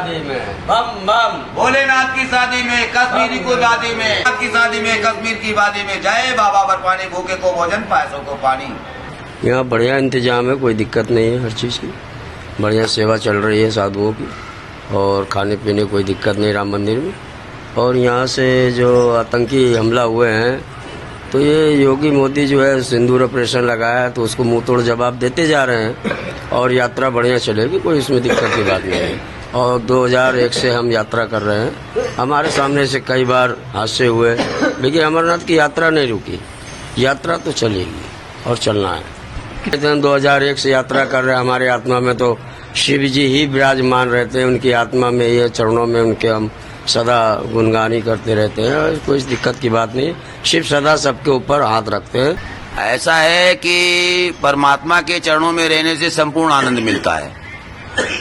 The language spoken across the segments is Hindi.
शादी में बम बम, भोलेनाथ की शादी में, कश्मीरी को शादी में, की शादी में, कश्मीर की वादी में, जय बाबा बर्फानी, भूखे को भोजन, प्यासों को पानी। यहाँ बढ़िया इंतजाम है, कोई दिक्कत नहीं है, हर चीज़ की बढ़िया सेवा चल रही है साधुओं की, और खाने पीने कोई दिक्कत नहीं राम मंदिर में। और यहाँ से जो आतंकी हमला हुए हैं, तो ये योगी मोदी जो है सिंदूर ऑपरेशन लगाया है, तो उसको मुंह तोड़ जवाब देते जा रहे हैं, और यात्रा बढ़िया चलेगी, कोई इसमें दिक्कत की बात नहीं है। और 2001 से हम यात्रा कर रहे हैं, हमारे सामने से कई बार हादसे हुए, लेकिन अमरनाथ की यात्रा नहीं रुकी, यात्रा तो चलेगी और चलना है। 2001 से यात्रा कर रहे हैं, हमारे आत्मा में तो शिव जी ही विराजमान रहते हैं, उनकी आत्मा में, ये चरणों में उनके हम सदा गुणगानी करते रहते हैं, और कोई दिक्कत की बात नहीं। शिव सदा सबके ऊपर हाथ रखते हैं। ऐसा है कि परमात्मा के चरणों में रहने से संपूर्ण आनंद मिलता है,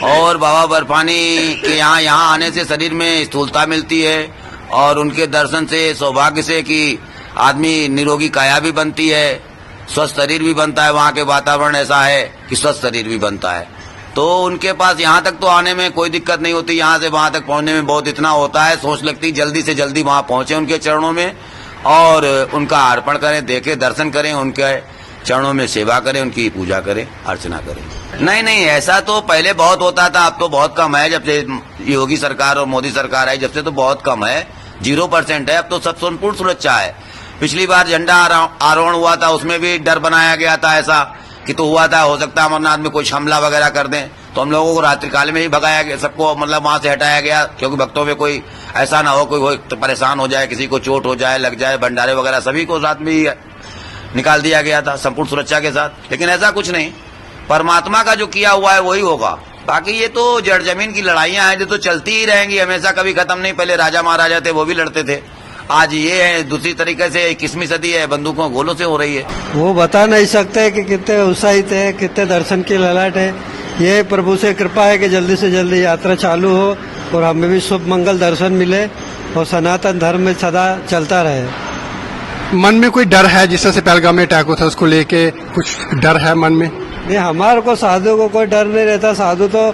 और बाबा बर्फानी के यहाँ आने से शरीर में स्थूलता मिलती है, और उनके दर्शन से सौभाग्य से कि आदमी निरोगी काया भी बनती है, स्वस्थ शरीर भी बनता है। वहाँ के वातावरण ऐसा है कि स्वस्थ शरीर भी बनता है। तो उनके पास यहाँ तक तो आने में कोई दिक्कत नहीं होती, यहाँ से वहाँ तक पहुँचने में बहुत इतना होता है, सोच लगती जल्दी से जल्दी वहाँ पहुँचे उनके चरणों में, और उनका अर्पण करें, देखें, दर्शन करें, उनके चरणों में सेवा करें, उनकी पूजा करें, अर्चना करें। नहीं, ऐसा तो पहले बहुत होता था, अब तो बहुत कम है। जब से योगी सरकार और मोदी सरकार आई, जब से तो बहुत कम है, 0% है। अब तो सब संपूर्ण सुरक्षा है। पिछली बार झंडा आरोहण हुआ था, उसमें भी डर बनाया गया था ऐसा कि तो हुआ था, हो सकता है अमरनाथ में कुछ हमला वगैरह कर दें, तो हम लोगों को रात्रिकाल में ही भगाया गया, सबको मतलब वहां से हटाया गया, क्योंकि भक्तों में कोई ऐसा ना हो कोई परेशान हो जाए, किसी को चोट हो जाए, लग जाए, भंडारे वगैरह सभी को रात में ही निकाल दिया गया था संपूर्ण सुरक्षा के साथ। लेकिन ऐसा कुछ नहीं, परमात्मा का जो किया हुआ है वही होगा। बाकी ये तो जड़ जमीन की लड़ाइयां हैं जो तो चलती ही रहेंगी हमेशा, कभी खत्म नहीं। पहले राजा महाराजा थे, वो भी लड़ते थे। आज ये है दूसरी तरीके से 21वीं सदी है, बंदूकों गोलों से हो रही है। वो बता नहीं सकते कि कितने उत्साहित है, कितने दर्शन की ललाट है। ये प्रभु से कृपा है कि जल्दी से जल्दी यात्रा चालू हो, और हमें भी शुभ मंगल दर्शन मिले, और सनातन धर्म में सदा चलता रहे। मन में कोई डर है, जिस तरह से पहलगाम में अटैक हुआ था, उसको लेके कुछ डर है मन में? नहीं, हमारे को साधु को कोई डर नहीं रहता। साधु तो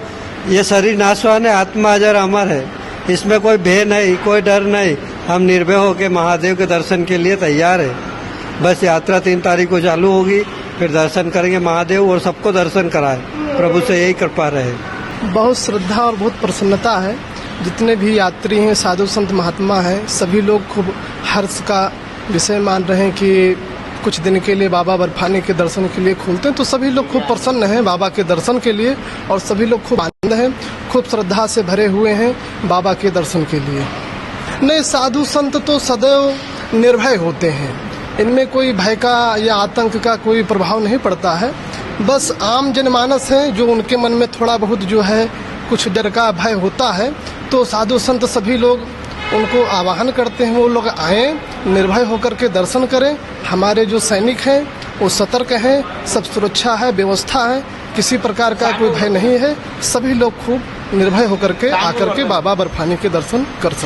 ये शरीर नाशवान है, आत्मा अजर अमर है, इसमें कोई भय नहीं, कोई डर नहीं। हम निर्भय होकर महादेव के दर्शन के लिए तैयार है। बस यात्रा 3 तारीख को चालू होगी, फिर दर्शन करेंगे महादेव, और सबको दर्शन कराए। प्रभु से यही कृपा रहे। बहुत श्रद्धा और बहुत प्रसन्नता है। जितने भी यात्री हैं, साधु संत महात्मा हैं, सभी लोग खूब हर्ष का विषय मान रहे हैं कि कुछ दिन के लिए बाबा बर्फानी के दर्शन के लिए खुलते हैं, तो सभी लोग खूब प्रसन्न हैं बाबा के दर्शन के लिए, और सभी लोग खूब आनंद हैं, खूब श्रद्धा से भरे हुए हैं बाबा के दर्शन के लिए। नहीं, साधु संत तो सदैव निर्भय होते हैं, इनमें कोई भय का या आतंक का कोई प्रभाव नहीं पड़ता है। बस आम जनमानस है जो उनके मन में थोड़ा बहुत जो है कुछ डर का भय होता है, तो साधु संत सभी लोग उनको आह्वान करते हैं वो लोग आएँ, निर्भय होकर के दर्शन करें। हमारे जो सैनिक हैं वो सतर्क हैं, सब सुरक्षा है, व्यवस्था है, किसी प्रकार का कोई भय नहीं है। सभी लोग खूब निर्भय होकर के आकर के बाबा बर्फानी के दर्शन कर सकते हैं।